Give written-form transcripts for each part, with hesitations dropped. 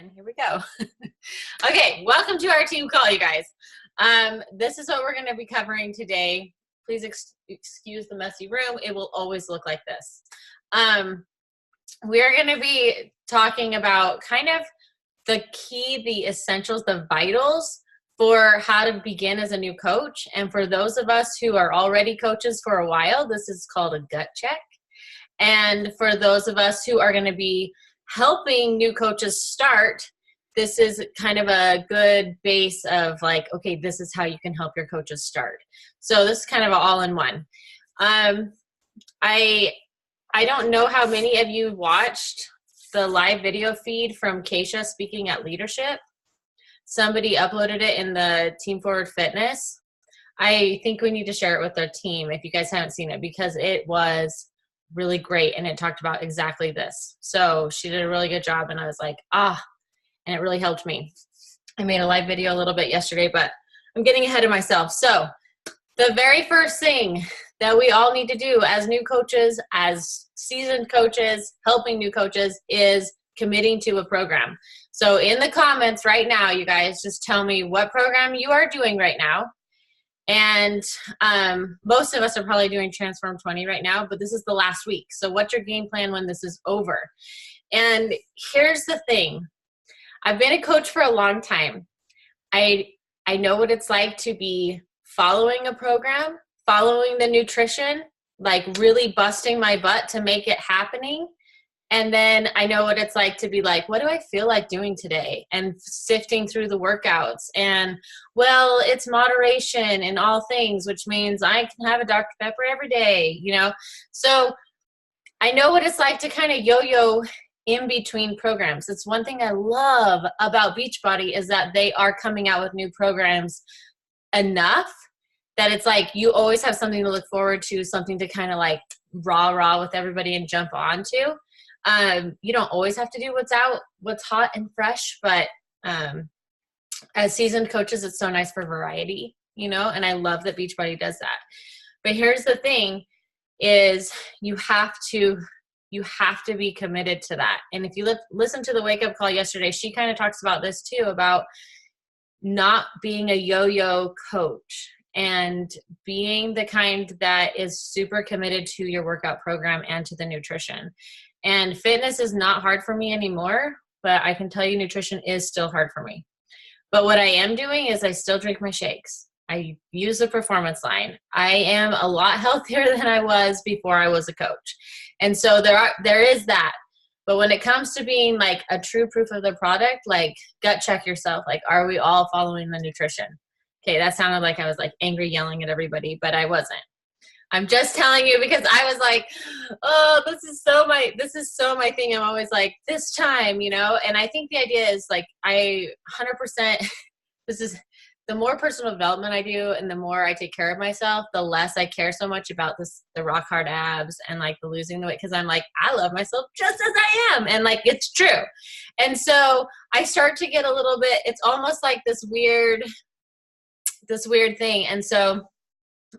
again. Here we go. Okay, welcome to our team call, you guys. This is what we're going to be covering today. Please excuse the messy room. It will always look like this. We're going to be talking about kind of the key, the essentials, the vitals for how to begin as a new coach. And for those of us who are already coaches for a while, this is called a gut check. And for those of us who are going to be helping new coaches start, this is kind of a good base of like, okay, this is how you can help your coaches start. So this is kind of all in one. I don't know how many of you watched the live video feed from Keisha speaking at Leadership. Somebody uploaded it in the Team Forward Fitness. I think we need to share it with our team if you guys haven't seen it, because it was really great and it talked about exactly this. So she did a really good job, and I was like, and it really helped me. I made a live video a little bit yesterday, but I'm getting ahead of myself. So the very first thing that we all need to do as new coaches, as seasoned coaches, helping new coaches, is committing to a program. So in the comments right now, you guys just tell me what program you are doing right now. And most of us are probably doing Transform 20 right now, but this is the last week. So what's your game plan when this is over? And here's the thing. I've been a coach for a long time. I know what it's like to be following a program, following the nutrition, like really busting my butt to make it happening. And then I know what it's like to be like, what do I feel like doing today? And sifting through the workouts. And, well, it's moderation in all things, which means I can have a Dr. Pepper every day, you know? So I know what it's like to kind of yo-yo in between programs. It's one thing I love about Beachbody is that they are coming out with new programs enough that it's like you always have something to look forward to, something to kind of like rah with everybody and jump onto. You don't always have to do what's hot and fresh, but as seasoned coaches, it's so nice for variety, you know, and I love that Beachbody does that. But here's the thing is you have to be committed to that. And if you listen to the wake up call yesterday, she kind of talks about this too, about not being a yo-yo coach and being the kind that is super committed to your workout program and to the nutrition. And fitness is not hard for me anymore, but I can tell you nutrition is still hard for me. But what I am doing is I still drink my shakes. I use the Performance Line. I am a lot healthier than I was before I was a coach. And so there is that. But when it comes to being like a true proof of the product, like gut check yourself. Like, are we all following the nutrition? Okay, that sounded like I was like angry yelling at everybody, but I wasn't. I'm just telling you because I was like, oh, this is so my thing. I'm always like, this time, you know? And I think the idea is like, I 100%, this is the more personal development I do and the more I take care of myself, the less I care so much about the rock hard abs and like the losing the weight. Cause I'm like, I love myself just as I am. And like, it's true. And so I start to get a little bit, it's almost like this weird thing. And so,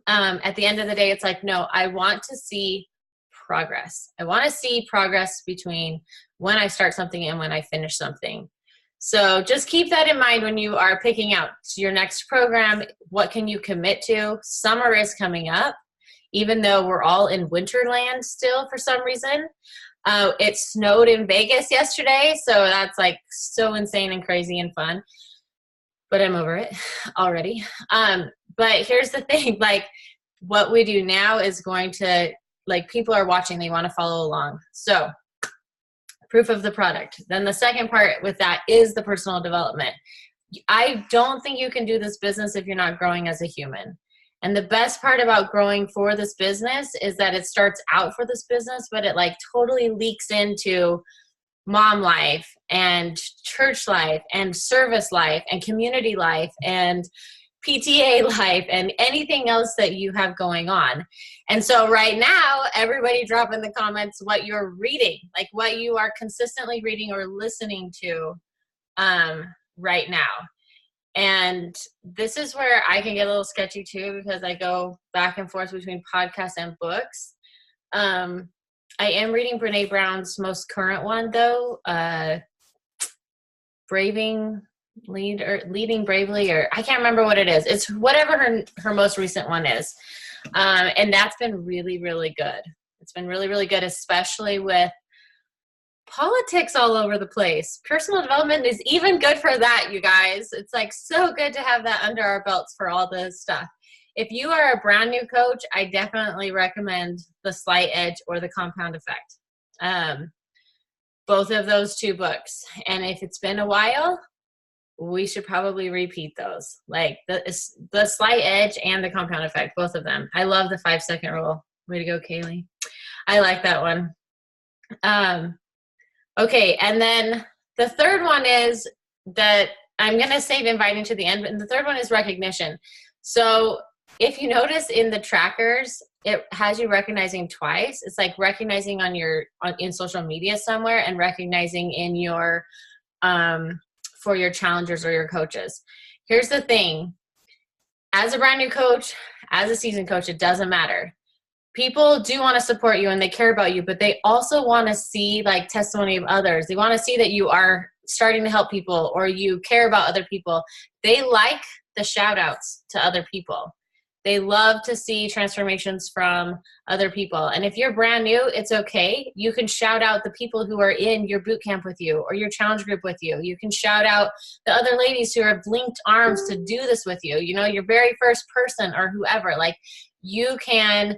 at the end of the day, it's like, no, I want to see progress. I want to see progress between when I start something and when I finish something. So just keep that in mind when you are picking out your next program. What can you commit to? Summer is coming up, even though we're all in winterland still for some reason. It snowed in Vegas yesterday, so that's like so insane and crazy and fun. But I'm over it already. But here's the thing, like what we do now is going to, like people are watching, they want to follow along. So proof of the product. Then the second part with that is the personal development. I don't think you can do this business if you're not growing as a human. And the best part about growing for this business is that it starts out for this business, but it like totally leaks into mom life and church life and service life and community life and PTA life and anything else that you have going on. And so right now, everybody drop in the comments what you're reading, like what you are consistently reading or listening to right now. And this is where I can get a little sketchy too, because I go back and forth between podcasts and books. I am reading Brene Brown's most current one though, Leading Bravely, or I can't remember what it is. It's whatever her most recent one is. And that's been really, really good. It's been really, really good, especially with politics all over the place. Personal development is even good for that, you guys. It's like so good to have that under our belts for all this stuff. If you are a brand new coach, I definitely recommend The Slight Edge or The Compound Effect. Both of those 2 books. And if it's been a while, we should probably repeat those. Like the Slight Edge and The Compound Effect, both of them. I love the 5-second rule. Way to go, Kaylee. I like that one. Okay, and then the third one is that I'm going to save inviting to the end, but the third one is recognition. So if you notice in the trackers, it has you recognizing twice. It's like recognizing in social media somewhere and recognizing in your for your challengers or your coaches. Here's the thing. As a brand new coach, as a seasoned coach, it doesn't matter. People do want to support you and they care about you, but they also want to see like testimony of others. They want to see that you are starting to help people or you care about other people. They like the shout outs to other people. They love to see transformations from other people. And if you're brand new, it's okay. You can shout out the people who are in your boot camp with you or your challenge group with you. You can shout out the other ladies who have linked arms to do this with you. You know, your very first person or whoever. Like, you can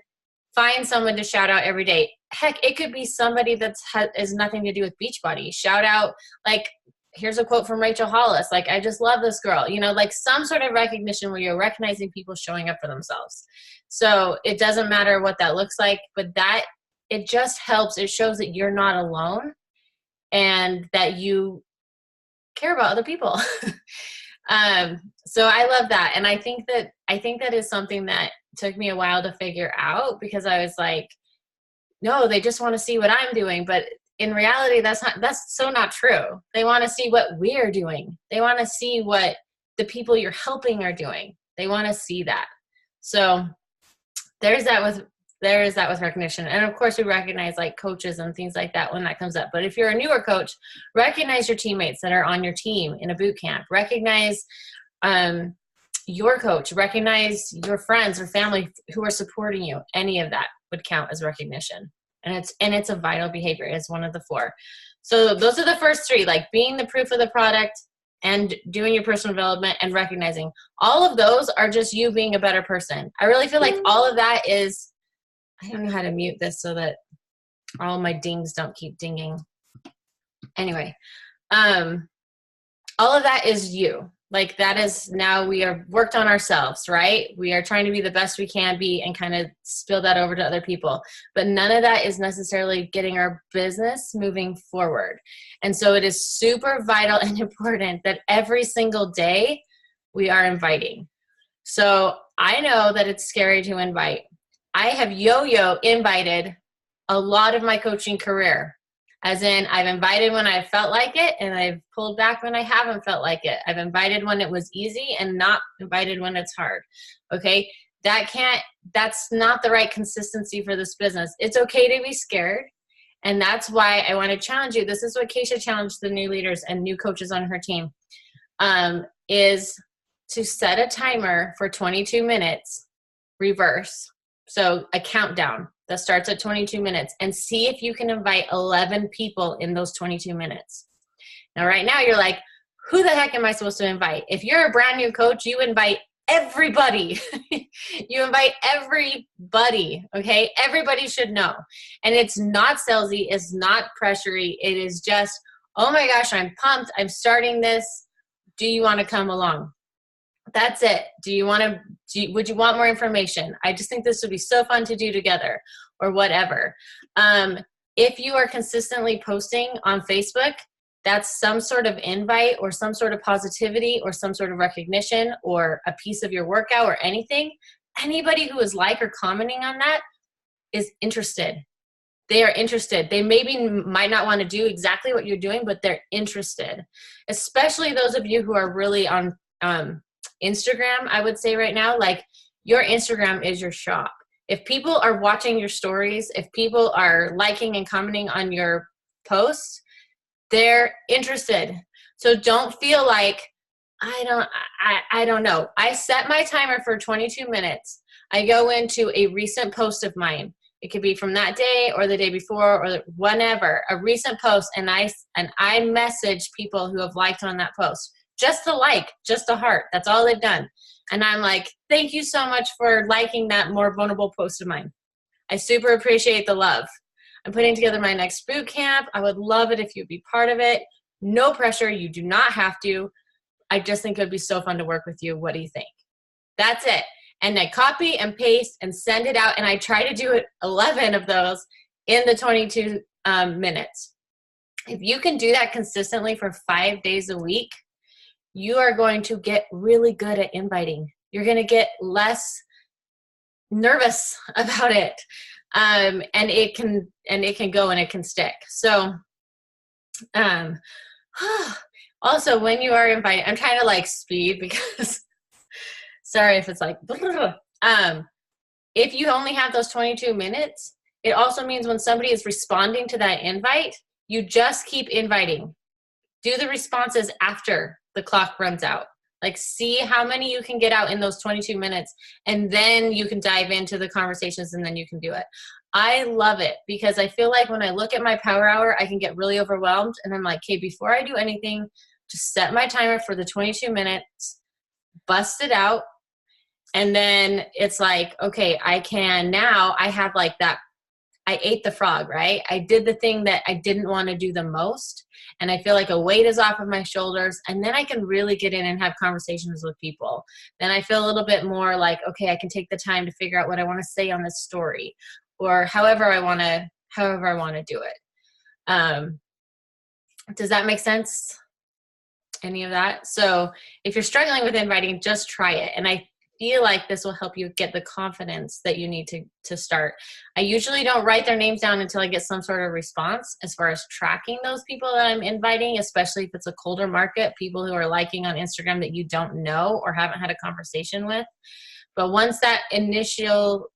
find someone to shout out every day. Heck, it could be somebody that has nothing to do with Beachbody. Shout out, like, here's a quote from Rachel Hollis, like, I just love this girl, you know, like some sort of recognition where you're recognizing people showing up for themselves. So it doesn't matter what that looks like, but that it just helps. It shows that you're not alone and that you care about other people. So I love that. And I think that is something that took me a while to figure out, because I was like, no, they just want to see what I'm doing. But in reality, that's so not true. They want to see what we're doing. They want to see what the people you're helping are doing. They want to see that. So there is that with recognition. And of course we recognize like coaches and things like that when that comes up. But if you're a newer coach, recognize your teammates that are on your team in a boot camp. Recognize your coach, recognize your friends or family who are supporting you. Any of that would count as recognition. And it's a vital behavior. It's one of the 4. So those are the first 3, like being the proof of the product and doing your personal development and recognizing. All of those are just you being a better person. I really feel like all of that is, I don't know how to mute this so that all my dings don't keep dinging. Anyway, all of that is you. Like, that is, now we are worked on ourselves, right? We are trying to be the best we can be and kind of spill that over to other people. But none of that is necessarily getting our business moving forward. And so it is super vital and important that every single day we are inviting. So I know that it's scary to invite. I have yo-yo invited a lot of my coaching career. As in, I've invited when I felt like it, and I've pulled back when I haven't felt like it. I've invited when it was easy and not invited when it's hard. Okay? That's not the right consistency for this business. It's okay to be scared. And that's why I want to challenge you. This is what Keisha challenged the new leaders and new coaches on her team, is to set a timer for 22 minutes, reverse. So a countdown that starts at 22 minutes, and see if you can invite 11 people in those 22 minutes. Now, right now you're like, who the heck am I supposed to invite? If you're a brand new coach, you invite everybody. You invite everybody, okay? Everybody should know. And it's not salesy. It's not pressury. It is just, oh my gosh, I'm pumped. I'm starting this. Do you want to come along? That's it. Would you want more information? I just think this would be so fun to do together, or whatever. If you are consistently posting on Facebook, that's some sort of invite or some sort of positivity or some sort of recognition or a piece of your workout or anything. Anybody who is like or commenting on that is interested. They are interested. They might not want to do exactly what you're doing, but they're interested. Especially those of you who are really on Instagram, I would say right now, like, your Instagram is your shop. If people are watching your stories, if people are liking and commenting on your posts, they're interested. So don't feel like, I don't know. I set my timer for 22 minutes. I go into a recent post of mine. It could be from that day or the day before or whenever, a recent post, and I message people who have liked on that post. Just a like, just a heart. That's all they've done. And I'm like, thank you so much for liking that more vulnerable post of mine. I super appreciate the love. I'm putting together my next boot camp. I would love it if you'd be part of it. No pressure. You do not have to. I just think it would be so fun to work with you. What do you think? That's it. And I copy and paste and send it out. And I try to do it 11 of those in the 22 minutes. If you can do that consistently for 5 days a week, you are going to get really good at inviting. You're going to get less nervous about it. And it can go and it can stick. So, also when you are inviting, I'm trying to like speed because sorry if it's like, if you only have those 22 minutes, it also means when somebody is responding to that invite, you just keep inviting. Do the responses after the clock runs out. Like, see how many you can get out in those 22 minutes, and then you can dive into the conversations, and then you can do it. I love it because I feel like when I look at my power hour, I can get really overwhelmed, and I'm like, okay, before I do anything, just set my timer for the 22 minutes, bust it out, and then it's like, okay, I have like that, I ate the frog, right? I did the thing that I didn't want to do the most, and I feel like a weight is off of my shoulders, and then I can really get in and have conversations with people. Then I feel a little bit more like, okay, I can take the time to figure out what I want to say on this story, or however I want to do it. Does that make sense? Any of that? So if you're struggling with inviting, just try it. And I feel like this will help you get the confidence that you need to start. I usually don't write their names down until I get some sort of response as far as tracking those people that I'm inviting, especially if it's a colder market, people who are liking on Instagram that you don't know or haven't had a conversation with. But once that initial,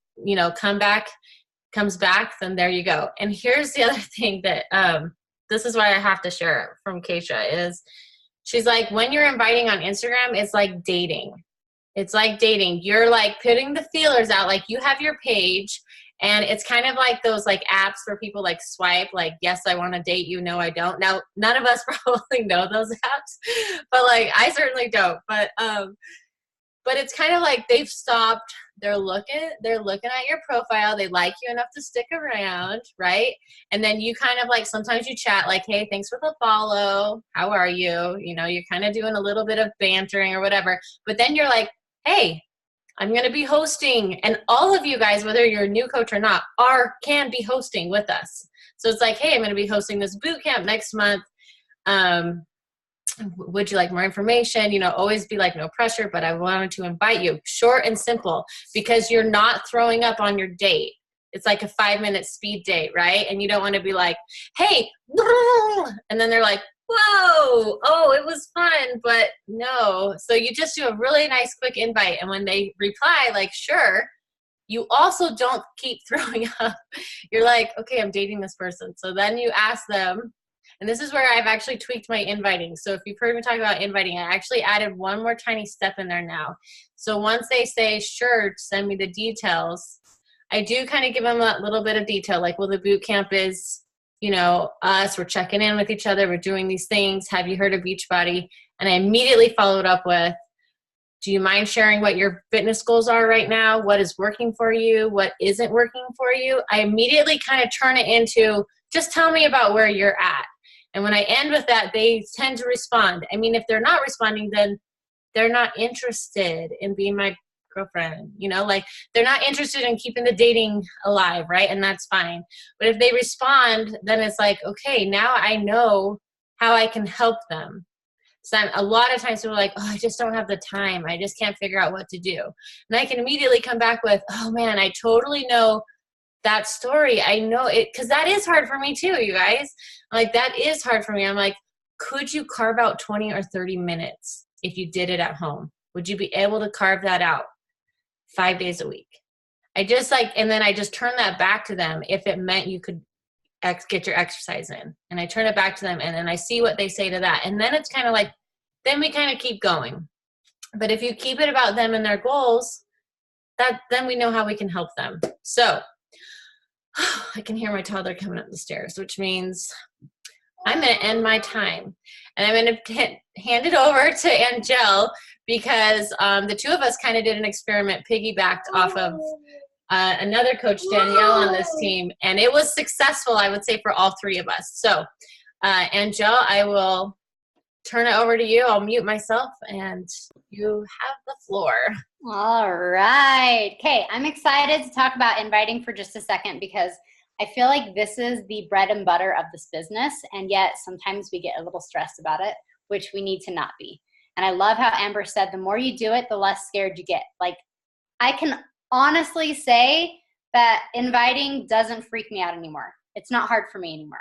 comes back, then there you go. And here's the other thing that, this is why I have to share it from Keisha, is she's like, when you're inviting on Instagram, it's like dating. It's like dating. You're like putting the feelers out, like you have your page, and it's kind of like those like apps where people like swipe, like, yes, I want to date you. No, I don't. Now, none of us probably know those apps, but like, I certainly don't. But it's kind of like they've stopped. They're looking at your profile. They like you enough to stick around, right? And then you kind of like, sometimes you chat like, hey, thanks for the follow. How are you? You're kind of doing a little bit of bantering or whatever. But then you're like, hey, I'm going to be hosting. And all of you guys, whether you're a new coach or not, can be hosting with us. So it's like, hey, I'm going to be hosting this boot camp next month. Would you like more information? Always be like, no pressure, but I wanted to invite you. Short and simple, because you're not throwing up on your date. It's like a 5-minute speed date, right? And you don't want to be like, hey, and then they're like, whoa, oh, it was fun, but no. So you just do a really nice quick invite. And when they reply, like, sure, you also don't keep throwing up. You're like, okay, I'm dating this person. So then you ask them, and this is where I've actually tweaked my inviting. So if you've heard me talk about inviting, I actually added one more tiny step in there now. So once they say, sure, send me the details, I do kind of give them a little bit of detail. Like, well, the boot camp is, us, we're checking in with each other. We're doing these things. Have you heard of Beachbody? And I immediately followed up with, do you mind sharing what your fitness goals are right now? What is working for you? What isn't working for you? I immediately kind of turn it into, just tell me about where you're at. And when I end with that, they tend to respond. I mean, if they're not responding, then they're not interested in being my girlfriend, like they're not interested in keeping the dating alive, right? And that's fine. But if they respond, then it's like, okay, now I know how I can help them. So a lot of times people are like, oh, I just don't have the time. I just can't figure out what to do. And I can immediately come back with, oh man, I totally know that story. I know it, because that is hard for me too, you guys. Like, that is hard for me. I'm like, could you carve out 20 or 30 minutes if you did it at home? Would you be able to carve that out 5 days a week? I just like, and then I just turn that back to them if it meant you could get your exercise in. And I turn it back to them, and then I see what they say to that. And then it's kind of like, then we kind of keep going. But if you keep it about them and their goals, then we know how we can help them. So I can hear my toddler coming up the stairs, which means I'm going to end my time. And I'm going to hand it over to Angel, because the two of us kind of did an experiment piggybacked off of another coach, Danielle, on this team. And it was successful, I would say, for all three of us. So Angel, I will turn it over to you. I'll mute myself, and you have the floor. All right. Okay, I'm excited to talk about inviting for just a second, because I feel like this is the bread and butter of this business, and yet sometimes we get a little stressed about it, which we need to not be. And I love how Amber said, the more you do it, the less scared you get. Like, I can honestly say that inviting doesn't freak me out anymore. It's not hard for me anymore.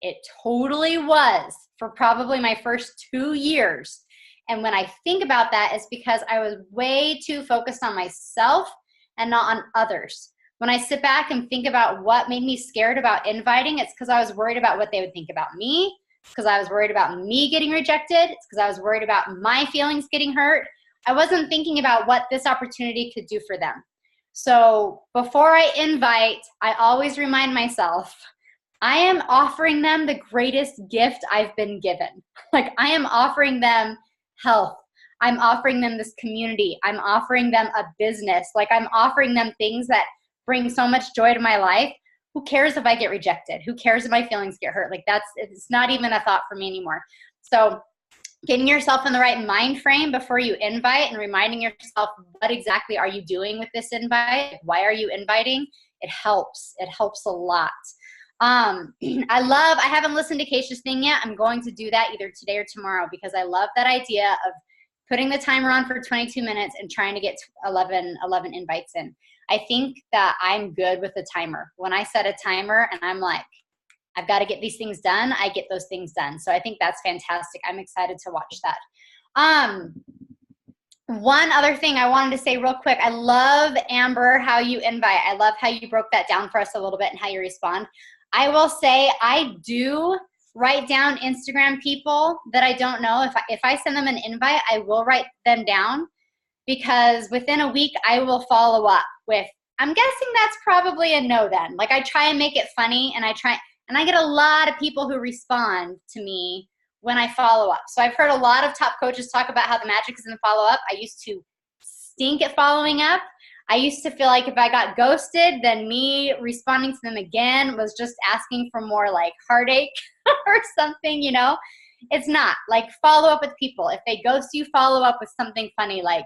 It totally was for probably my first 2 years. And when I think about that, it's because I was way too focused on myself and not on others. When I sit back and think about what made me scared about inviting, it's because I was worried about what they would think about me. It's because I was worried about me getting rejected. It's because I was worried about my feelings getting hurt. I wasn't thinking about what this opportunity could do for them. So before I invite, I always remind myself, I am offering them the greatest gift I've been given. Like, I am offering them health. I'm offering them this community. I'm offering them a business. Like, I'm offering them things that bring so much joy to my life. Who cares if I get rejected? Who cares if my feelings get hurt? Like, it's not even a thought for me anymore. So getting yourself in the right mind frame before you invite, and reminding yourself, what exactly are you doing with this invite? Why are you inviting? It helps. It helps a lot. I haven't listened to Keisha's thing yet. I'm going to do that either today or tomorrow, because I love that idea of putting the timer on for 22 minutes and trying to get 11 invites in. I think that I'm good with the timer. When I set a timer and I'm like, I've got to get these things done, I get those things done. So I think that's fantastic. I'm excited to watch that. One other thing I wanted to say real quick. I love, Amber, how you invite. I love how you broke that down for us a little bit and how you respond. I will say I do write down Instagram people that I don't know. If I send them an invite, I will write them down, because within a week I will follow up with, I'm guessing that's probably a no then. Like, I try and make it funny, and I get a lot of people who respond to me when I follow up. So I've heard a lot of top coaches talk about how the magic is in the follow up. I used to stink at following up. I used to feel like if I got ghosted, then me responding to them again was just asking for more like heartache or something, you know? It's not. Like, follow up with people. If they ghost you, follow up with something funny, like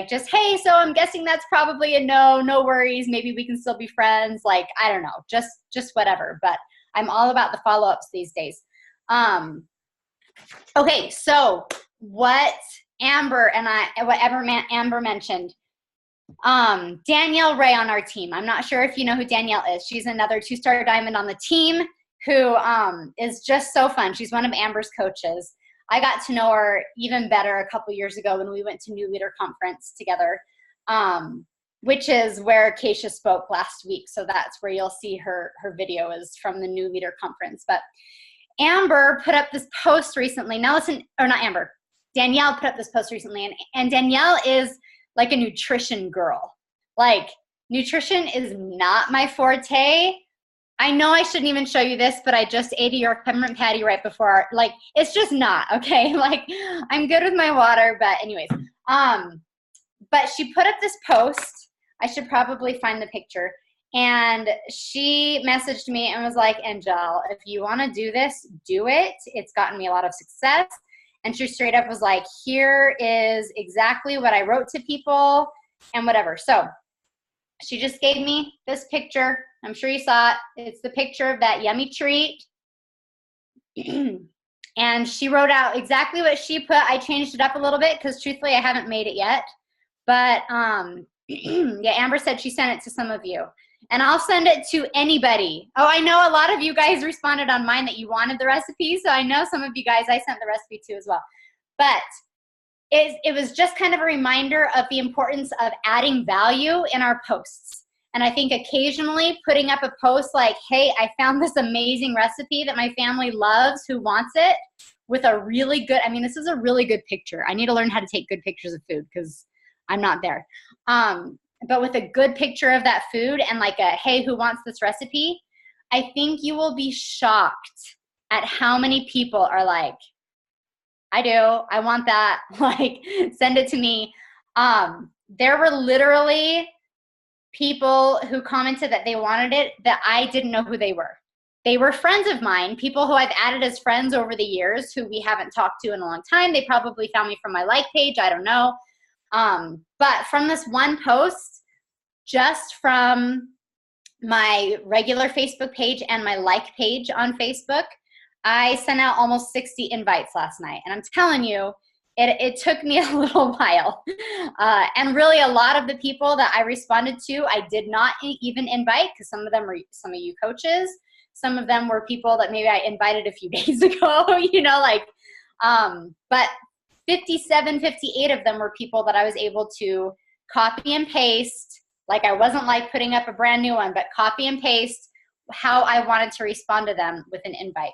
just, hey, so I'm guessing that's probably a no, no worries. Maybe we can still be friends. Like, I don't know, just whatever. But I'm all about the follow-ups these days. Okay, so what Amber mentioned, Danielle Ray on our team. I'm not sure if you know who Danielle is. She's another 2-star diamond on the team who is just so fun. She's one of Amber's coaches. I got to know her even better a couple years ago when we went to New Leader Conference together, which is where Keisha spoke last week. So that's where you'll see her video is from the New Leader Conference. But Amber put up this post recently. Now listen, or not Amber, Danielle put up this post recently. And Danielle is like a nutrition girl. Like, nutrition is not my forte. I know I shouldn't even show you this, but I just ate a York peppermint patty right before. Like, it's just not, okay? Like, I'm good with my water, but anyways. But she put up this post. I should probably find the picture. And she messaged me and was like, Angel, if you want to do this, do it. It's gotten me a lot of success. And she straight up was like, here is exactly what I wrote to people and whatever. So she just gave me this picture. I'm sure you saw it. It's the picture of that yummy treat. And she wrote out exactly what she put. I changed it up a little bit because truthfully, I haven't made it yet. But yeah, Amber said she sent it to some of you. And I'll send it to anybody. Oh, I know a lot of you guys responded on mine that you wanted the recipe. So I know some of you guys I sent the recipe to as well. But it was just kind of a reminder of the importance of adding value in our posts. And I think occasionally putting up a post like, hey, I found this amazing recipe that my family loves, who wants it, with a really good, I mean, this is a really good picture. I need to learn how to take good pictures of food because I'm not there. But with a good picture of that food and like a, hey, who wants this recipe? I think you will be shocked at how many people are like, I do, I want that, like, send it to me. There were literally people who commented that they wanted it that I didn't know who they were. They were friends of mine, people who I've added as friends over the years who we haven't talked to in a long time. They probably found me from my like page, I don't know. But from this one post, just from my regular Facebook page and my like page on Facebook, I sent out almost 60 invites last night. And I'm telling you, it took me a little while. And really a lot of the people that I responded to, I did not even invite, because some of them were some of you coaches. Some of them were people that maybe I invited a few days ago, you know, like, but 57, 58 of them were people that I was able to copy and paste. Like, I wasn't like putting up a brand new one, but copy and paste how I wanted to respond to them with an invite.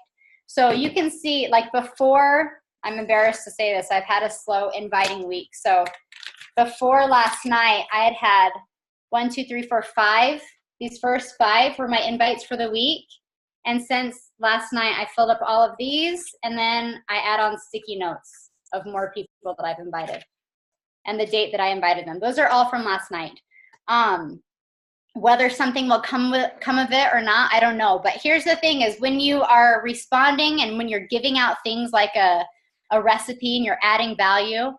So you can see, like, before, I'm embarrassed to say this, I've had a slow inviting week. So before last night, I had 1, 2, 3, 4, 5. These first 5 were my invites for the week. And since last night, I filled up all of these, and then I add on sticky notes of more people that I've invited and the date that I invited them. Those are all from last night. Whether something will come of it or not, I don't know. But here's the thing is, when you are responding and when you're giving out things like a recipe and you're adding value,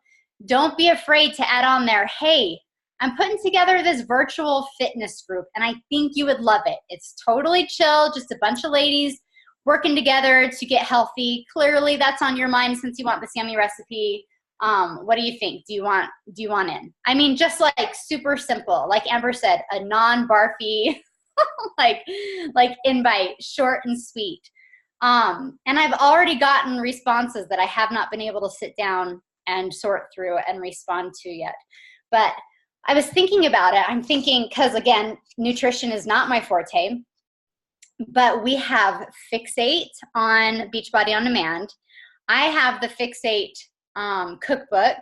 don't be afraid to add on there, hey, I'm putting together this virtual fitness group and I think you would love it. It's totally chill, just a bunch of ladies working together to get healthy. Clearly that's on your mind since you want this yummy recipe. What do you think? Do you want in? I mean, just like super simple. Like Amber said, a non-barfy like invite, short and sweet. And I've already gotten responses that I have not been able to sit down and sort through and respond to yet. But I was thinking about it. I'm thinking, because again, nutrition is not my forte, but we have Fixate on Beachbody On Demand. I have the Fixate cookbook.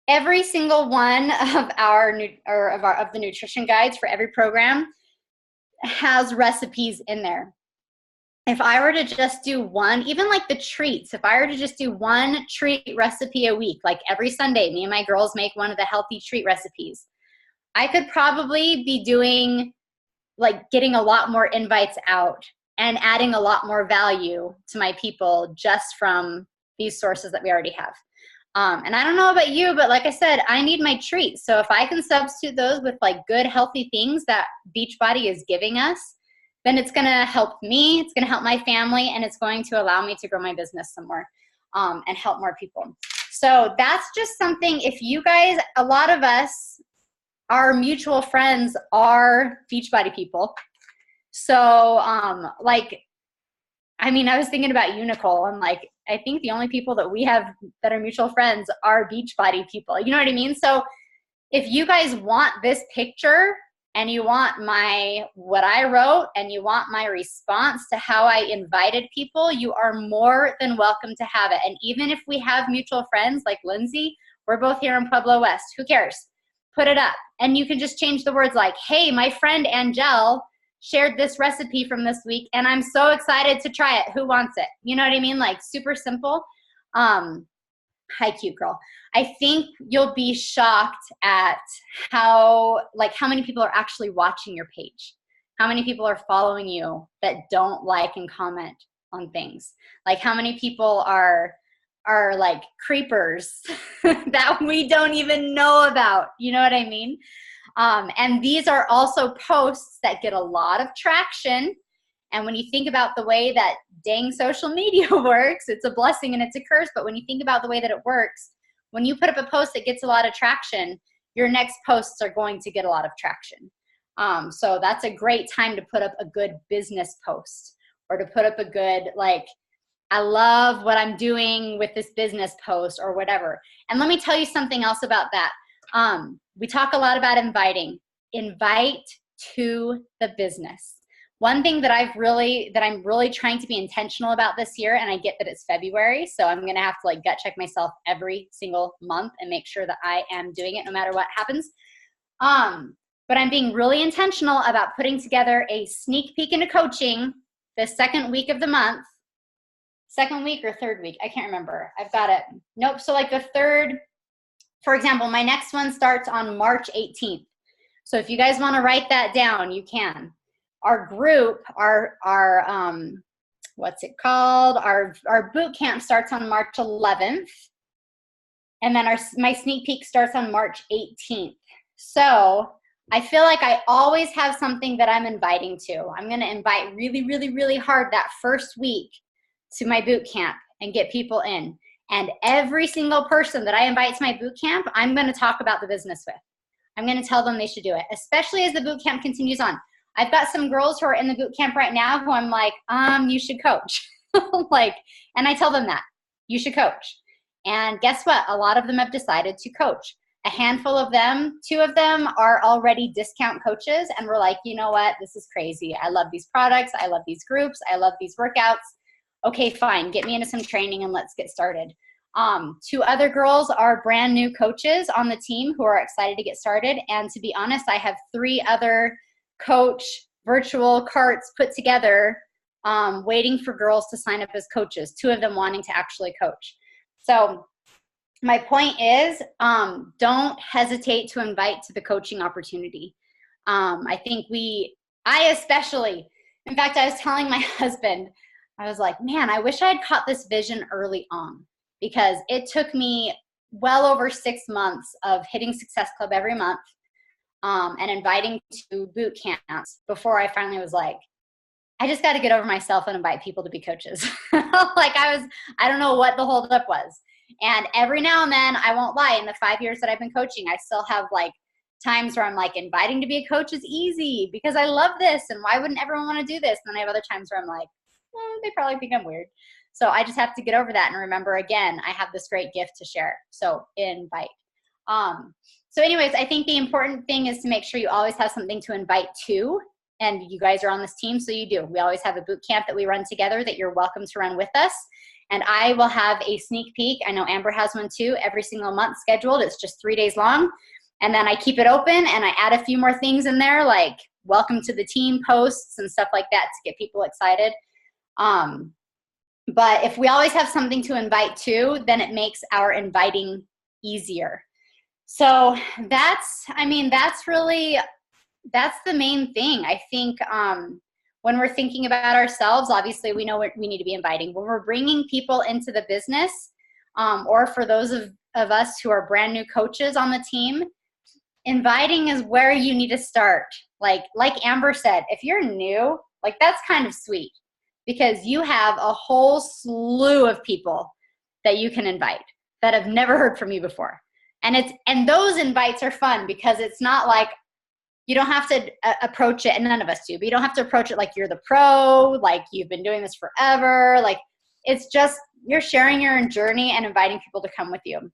Every single one of the nutrition guides for every program has recipes in there. If I were to just do one, even like the treats, if I were to just do one treat recipe a week, like every Sunday, me and my girls make one of the healthy treat recipes, I could probably be doing, like, getting a lot more invites out and adding a lot more value to my people just from these sources that we already have. And I don't know about you, but like I said, I need my treats. So if I can substitute those with like good, healthy things that Beachbody is giving us, then it's going to help me, it's going to help my family, and it's going to allow me to grow my business some more and help more people. So that's just something, if you guys, a lot of us, our mutual friends are Beachbody people. So like, I mean, I was thinking about you, Nicole, and like, I think the only people that we have that are mutual friends are Beachbody people. You know what I mean? So if you guys want this picture, and you want what I wrote, and you want my response to how I invited people, you are more than welcome to have it. And even if we have mutual friends like Lindsay, we're both here in Pueblo West, who cares? Put it up. And you can just change the words like, hey, my friend Angel shared this recipe from this week, and I'm so excited to try it. Who wants it? You know what I mean? Like, super simple. Hi, cute girl. I think you'll be shocked at how many people are actually watching your page. How many people are following you that don't like and comment on things. Like, how many people are like creepers that we don't even know about. You know what I mean? And these are also posts that get a lot of traction. And when you think about the way that dang social media works, it's a blessing and it's a curse. But when you think about the way that it works, when you put up a post that gets a lot of traction, your next posts are going to get a lot of traction. So that's a great time to put up a good business post, or to put up a good, like, I love what I'm doing with this business post, or whatever. And let me tell you something else about that. We talk a lot about inviting. Invite to the business. One thing that I'm really trying to be intentional about this year, and I get that it's February, so I'm going to have to like gut check myself every single month and make sure that I am doing it no matter what happens. But I'm being really intentional about putting together a sneak peek into coaching the second week of the month. Second week or third week? I can't remember. I've got it. Nope. So like the third, for example, my next one starts on March 18th. So if you guys want to write that down, you can. Our group, our what's it called? Our boot camp starts on March 11th. And then my sneak peek starts on March 18th. So I feel like I always have something that I'm inviting to. I'm going to invite really, really, really hard that first week to my boot camp and get people in. And every single person that I invite to my boot camp, I'm going to talk about the business with. I'm going to tell them they should do it, especially as the boot camp continues on. I've got some girls who are in the boot camp right now who I'm like, you should coach. And I tell them that you should coach. And guess what? A lot of them have decided to coach. A handful of them, 2 of them are already discount coaches. And we're like, you know what? This is crazy. I love these products. I love these groups. I love these workouts. Okay, fine. Get me into some training and let's get started. 2 other girls are brand new coaches on the team who are excited to get started. And to be honest, I have 3 other coach virtual carts put together, waiting for girls to sign up as coaches, 2 of them wanting to actually coach. So my point is, don't hesitate to invite to the coaching opportunity. I think I especially, in fact, I was telling my husband, I was like, man, I wish I had caught this vision early on, because it took me well over 6 months of hitting Success Club every month, and inviting to boot camps before I finally was like, I just got to get over myself and invite people to be coaches. I don't know what the holdup was. And every now and then, I won't lie, in the 5 years that I've been coaching, I still have like times where I'm like, inviting to be a coach is easy because I love this. And why wouldn't everyone want to do this? And then I have other times where I'm like, they probably think I'm weird. So I just have to get over that and remember, again, I have this great gift to share. So invite. So anyways, I think the important thing is to make sure you always have something to invite to. And you guys are on this team, so you do. We always have a boot camp that we run together that you're welcome to run with us. And I will have a sneak peek. I know Amber has one too, every single month scheduled. It's just 3 days long. And then I keep it open and I add a few more things in there, like welcome to the team posts and stuff like that to get people excited. But if we always have something to invite to, then it makes our inviting easier. So that's the main thing. I think when we're thinking about ourselves, obviously we know what we need to be inviting. When we're bringing people into the business, or for those of us who are brand new coaches on the team, inviting is where you need to start. Like Amber said, if you're new, like that's kind of sweet because you have a whole slew of people that you can invite that have never heard from you before. And those invites are fun because it's not like, you don't have to approach it, and none of us do, but you don't have to approach it like you're the pro, like you've been doing this forever. Like it's just, you're sharing your journey and inviting people to come with you.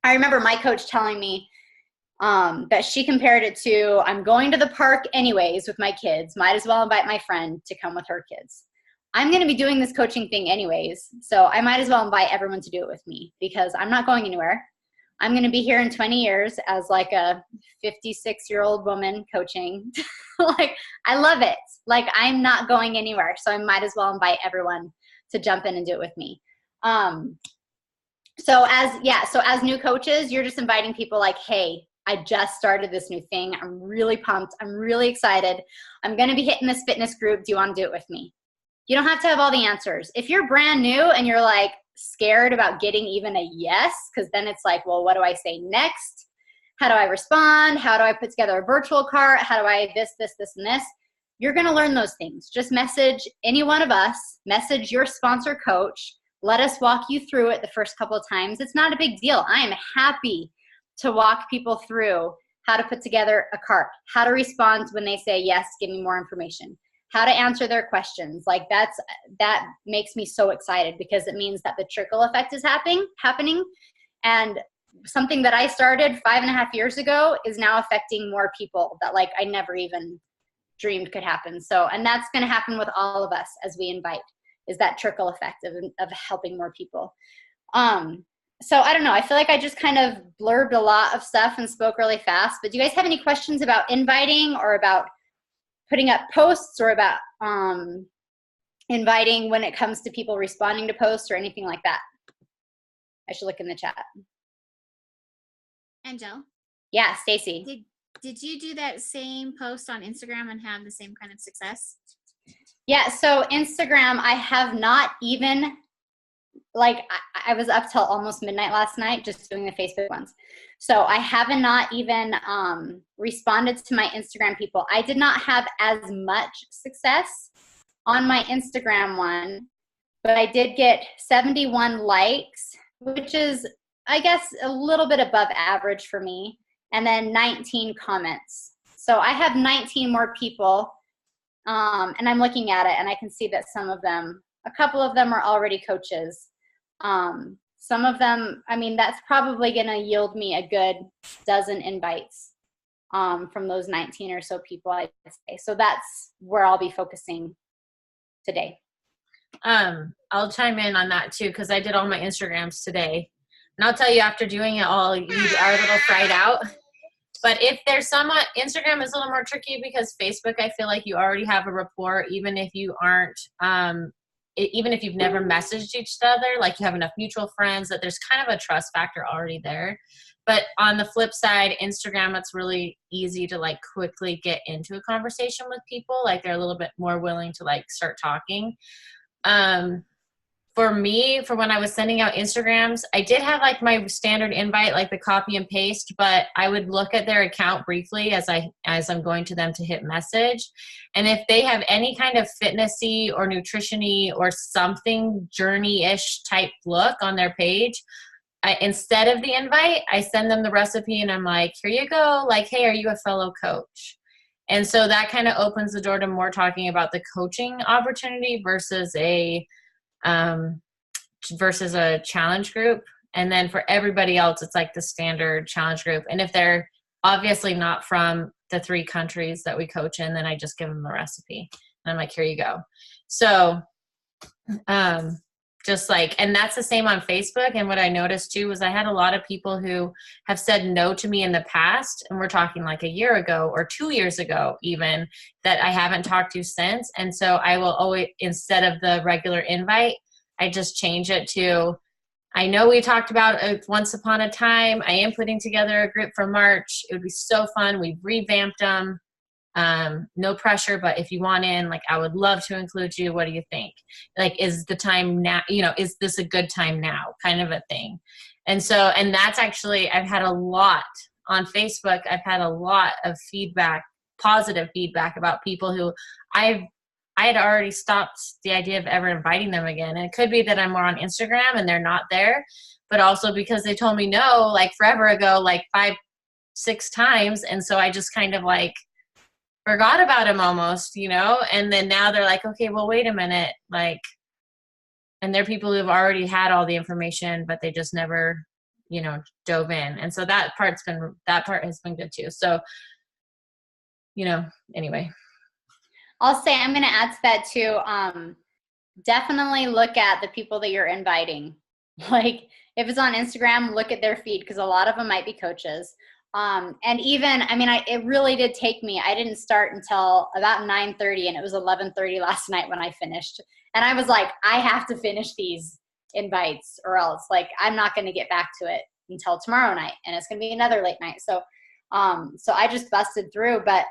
I remember my coach telling me that she compared it to, I'm going to the park anyways with my kids, might as well invite my friend to come with her kids. I'm going to be doing this coaching thing anyways, so I might as well invite everyone to do it with me because I'm not going anywhere. I'm going to be here in 20 years as like a 56-year-old woman coaching. Like, I love it. Like, I'm not going anywhere. So I might as well invite everyone to jump in and do it with me. So as new coaches, you're just inviting people like, hey, I just started this new thing. I'm really pumped. I'm really excited. I'm going to be hitting this fitness group. Do you want to do it with me? You don't have to have all the answers. If you're brand new and you're like, scared about getting even a yes, because then it's like, well, what do I say next? How do I respond? How do I put together a virtual cart? How do I this, and this? You're going to learn those things. Just message any one of us, message your sponsor coach. Let us walk you through it the first couple of times. It's not a big deal. I am happy to walk people through how to put together a cart, how to respond when they say, yes, give me more information, how to answer their questions. Like that makes me so excited because it means that the trickle effect is happening. And something that I started 5.5 years ago is now affecting more people that like I never even dreamed could happen. So, and that's going to happen with all of us as we invite, is that trickle effect of helping more people. So I don't know. I feel like I just kind of blurbed a lot of stuff and spoke really fast, but do you guys have any questions about inviting or about putting up posts or about inviting when it comes to people responding to posts or anything like that? I should look in the chat. Angel? Yeah, Stacy. Did you do that same post on Instagram and have the same kind of success? Yeah, so Instagram, I have not even, like, I was up till almost midnight last night just doing the Facebook ones. So I have not even responded to my Instagram people. I did not have as much success on my Instagram one, but I did get 71 likes, which is, I guess, a little bit above average for me, and then 19 comments. So I have 19 more people, and I'm looking at it, and I can see that some of them, a couple of them are already coaches. Some of them, I mean, that's probably going to yield me a good dozen invites from those 19 or so people, I'd say. So that's where I'll be focusing today. I'll chime in on that too, because I did all my Instagrams today. And I'll tell you, after doing it all, you are a little fried out. But if there's somewhat, Instagram is a little more tricky because Facebook, I feel like you already have a rapport, even if you aren't, even if you've never messaged each other, like you have enough mutual friends that there's kind of a trust factor already there. But on the flip side, Instagram, it's really easy to like quickly get into a conversation with people. Like they're a little bit more willing to like start talking. For me, for when I was sending out Instagrams, I did have like my standard invite, like the copy and paste, but I would look at their account briefly as I'm going to them to hit message. And if they have any kind of fitnessy or nutrition-y or something journey-ish type look on their page, instead of the invite, I send them the recipe and I'm like, here you go. Like, hey, are you a fellow coach? And so that kind of opens the door to more talking about the coaching opportunity versus a challenge group. And then for everybody else, it's like the standard challenge group. And if they're obviously not from the 3 countries that we coach in, then I just give them the recipe. And I'm like, here you go. So, just like, and that's the same on Facebook. And what I noticed too was I had a lot of people who have said no to me in the past. And we're talking like a year ago or 2 years ago, even, that I haven't talked to since. And so I will always, instead of the regular invite, I just change it to, I know we talked about it once upon a time. I am putting together a group for March. It would be so fun. We've revamped them. No pressure, but if you want in, like, I would love to include you. What do you think? Like, is the time now, is this a good time now, kind of a thing. And so, and that's actually, I've had a lot on Facebook. I've had a lot of feedback, positive feedback about people who I had already stopped the idea of ever inviting them again. And it could be that I'm more on Instagram and they're not there, but also because they told me no, like forever ago, like 5-6 times. And so I just kind of like forgot about him almost, and then now they're like, okay, well, wait a minute. Like, and they're people who've already had all the information, but they just never, dove in. And so that part has been good too. So, anyway. I'll say, I'm going to add to that too. Definitely look at the people that you're inviting. Like if it's on Instagram, look at their feed, because a lot of them might be coaches. And even, it really did take me, I didn't start until about 9:30 and it was 11:30 last night when I finished. And I was like, I have to finish these invites or else like, I'm not going to get back to it until tomorrow night. And it's going to be another late night. So I just busted through, but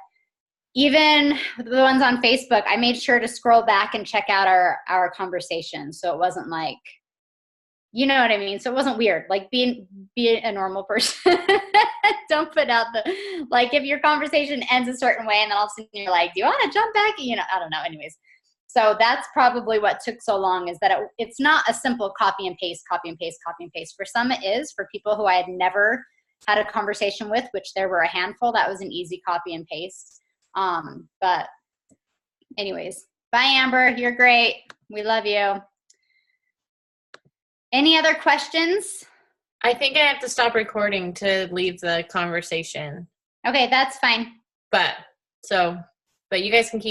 even the ones on Facebook, I made sure to scroll back and check out our conversation. So it wasn't like, you know what I mean? So it wasn't weird. Like be a normal person. Don't put out like if your conversation ends a certain way and then all of a sudden you're like, do you want to jump back? I don't know. Anyways. So that's probably what took so long, is that it's not a simple copy and paste, copy and paste, copy and paste. For some it is. For people who I had never had a conversation with, which there were a handful, that was an easy copy and paste. But anyways, bye Amber. You're great. We love you. Any other questions I think I have to stop recording to leave the conversation. Okay, that's fine. But you guys can keep